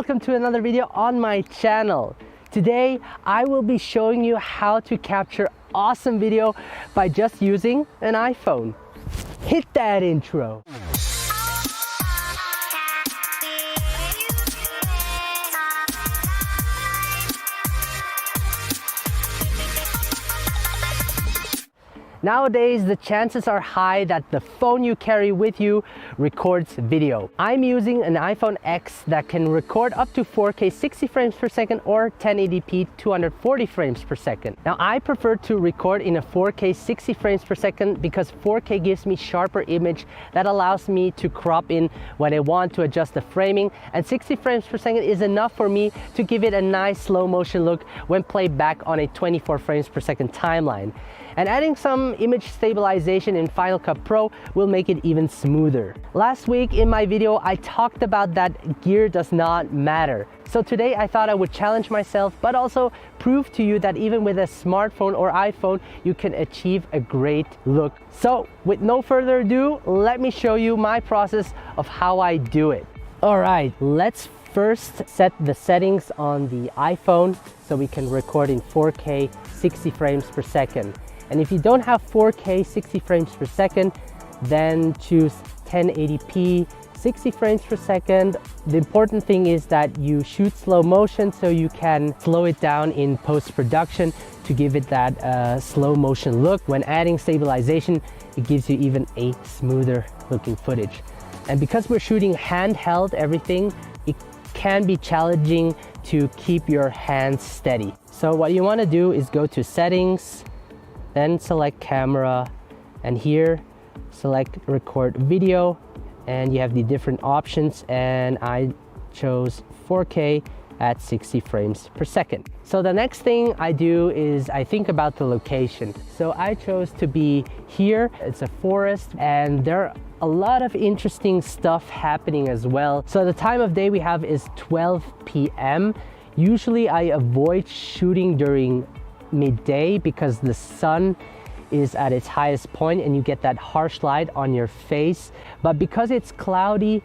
welcome to another video on my channel. Today I will be showing you how to capture awesome video by just using an iPhone. Hit that intro. Nowadays, the chances are high that the phone you carry with you records video. I'm using an iPhone X that can record up to 4K 60 frames per second or 1080p 240 frames per second. Now, I prefer to record in a 4K 60 frames per second because 4K gives me sharper image that allows me to crop in when I want to adjust the framing, and 60 frames per second is enough for me to give it a nice slow motion look when played back on a 24 frames per second timeline. And adding some image stabilization in Final Cut Pro will make it even smoother. Last week in my video, I talked about that gear does not matter. So today I thought I would challenge myself, but also prove to you that even with a smartphone or iPhone, you can achieve a great look. So with no further ado, let me show you my process of how I do it. All right, let's first set the settings on the iPhone so we can record in 4K 60 frames per second. And if you don't have 4K 60 frames per second, then choose 1080p 60 frames per second. The important thing is that you shoot slow motion so you can slow it down in post-production to give it that slow motion look. When adding stabilization, it gives you even a smoother looking footage. And because we're shooting handheld everything, it can be challenging to keep your hands steady. So what you want to do is go to settings, then select camera, and here select record video, and you have the different options, and I chose 4K at 60 frames per second. So the next thing I do is I think about the location. So I chose to be here. It's a forest and there are a lot of interesting stuff happening as well. So the time of day we have is 12 p.m. Usually I avoid shooting during midday because the sun is at its highest point and you get that harsh light on your face. But because it's cloudy,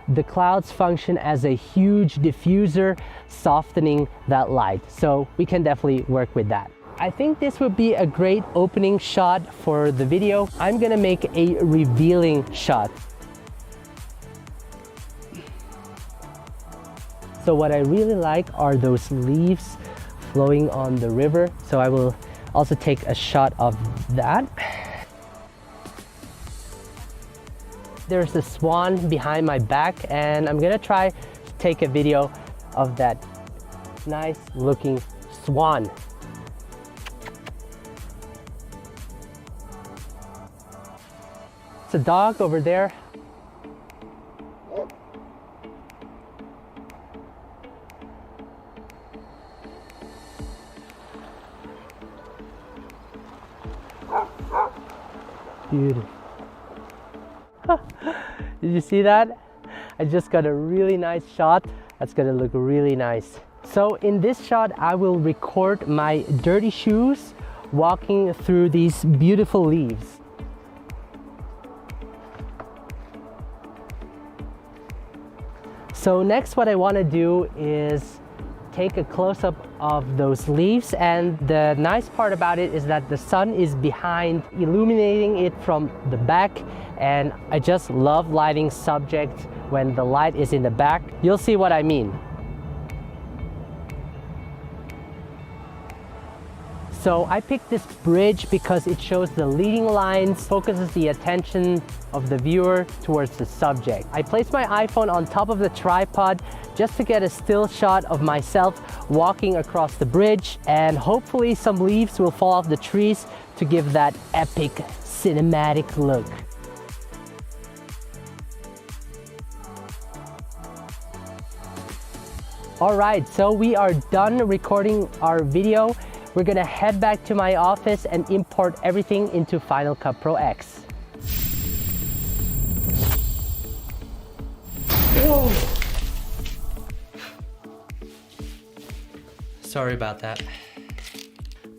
the clouds function as a huge diffuser, softening that light. So we can definitely work with that. I think this would be a great opening shot for the video. I'm gonna make a revealing shot. So what I really like are those leaves flowing on the river. So I will also take a shot of that. There's a swan behind my back and I'm gonna try to take a video of that nice looking swan. It's a dog over there. Beautiful. Did you see that? I just got a really nice shot. That's gonna look really nice. So in this shot, I will record my dirty shoes walking through these beautiful leaves. So next, what I want to do is take a close-up of those leaves, and the nice part about it is that the sun is behind, illuminating it from the back, and I just love lighting subjects when the light is in the back. You'll see what I mean. So I picked this bridge because it shows the leading lines, focuses the attention of the viewer towards the subject. I placed my iPhone on top of the tripod just to get a still shot of myself walking across the bridge, and hopefully some leaves will fall off the trees to give that epic cinematic look. All right, so we are done recording our video. We're gonna head back to my office and import everything into Final Cut Pro X. Whoa. Sorry about that.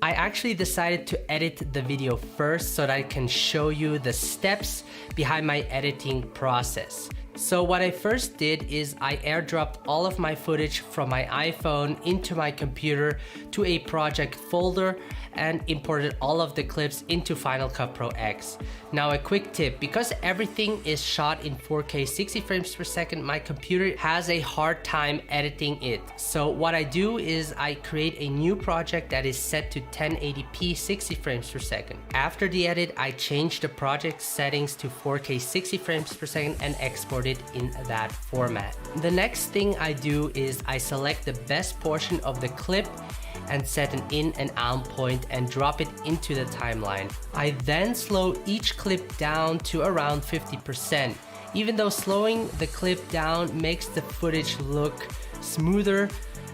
I actually decided to edit the video first so that I can show you the steps behind my editing process. So what I first did is I airdropped all of my footage from my iPhone into my computer to a project folder and imported all of the clips into Final Cut Pro X. Now a quick tip, because everything is shot in 4K 60 frames per second, my computer has a hard time editing it. So what I do is I create a new project that is set to 1080p 60 frames per second. After the edit, I change the project settings to 4K 60 frames per second and export it in that format. The next thing I do is I select the best portion of the clip and set an in and out point and drop it into the timeline. I then slow each clip down to around 50%. Even though slowing the clip down makes the footage look smoother,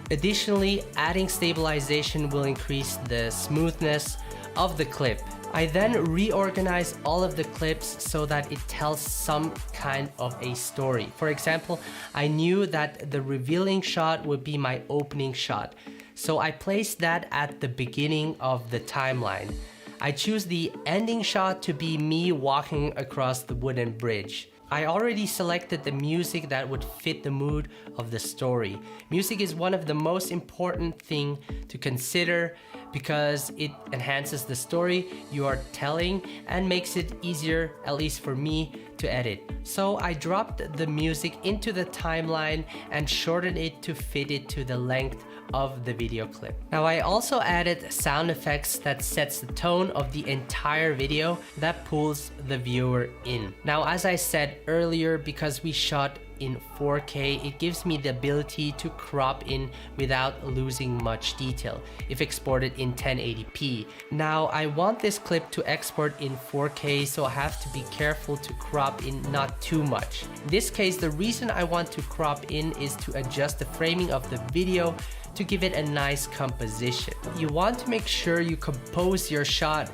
additionally, adding stabilization will increase the smoothness of the clip. I then reorganize all of the clips so that it tells some kind of a story. For example, I knew that the revealing shot would be my opening shot, so I placed that at the beginning of the timeline. I choose the ending shot to be me walking across the wooden bridge. I already selected the music that would fit the mood of the story. Music is one of the most important things to consider because it enhances the story you are telling and makes it easier, at least for me, to edit. So I dropped the music into the timeline and shortened it to fit it to the length of the video clip. Now I also added sound effects that sets the tone of the entire video that pulls the viewer in. Now as I said earlier, because we shot in 4K, it gives me the ability to crop in without losing much detail if exported in 1080p. Now I want this clip to export in 4K, so I have to be careful to crop in not too much. In this case, the reason I want to crop in is to adjust the framing of the video to give it a nice composition. You want to make sure you compose your shot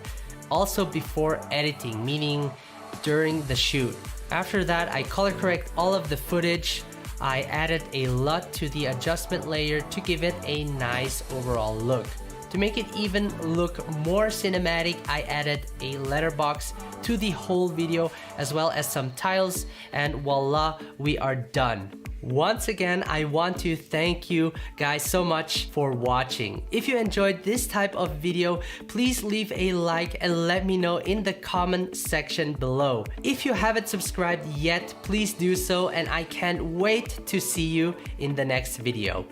also before editing, meaning during the shoot. After that, I color correct all of the footage. I added a LUT to the adjustment layer to give it a nice overall look. To make it even look more cinematic, I added a letterbox to the whole video as well as some tiles, and voila, we are done. Once again, I want to thank you guys so much for watching. If you enjoyed this type of video, please leave a like and let me know in the comment section below. If you haven't subscribed yet, please do so, and I can't wait to see you in the next video.